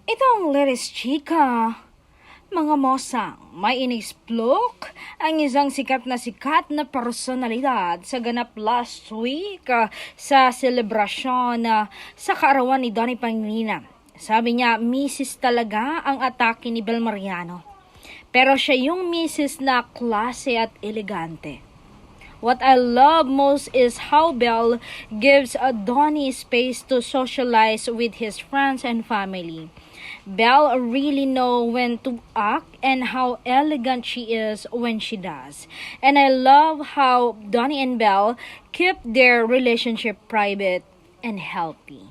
Itong Leris Chica, mga mosang, may inisplok ang isang sikat na personalidad sa ganap last week sa selebrasyon sa kaarawan ni Donnie Pangilinan. Sabi niya, Mrs. talaga ang atake ni Bel Mariano. Pero siya yung Mrs. na klase at elegante. What I love most is how Bel gives Donnie space to socialize with his friends and family. Belle really know when to act and how elegant she is when she does. And I love how Donnie and Belle keep their relationship private and healthy.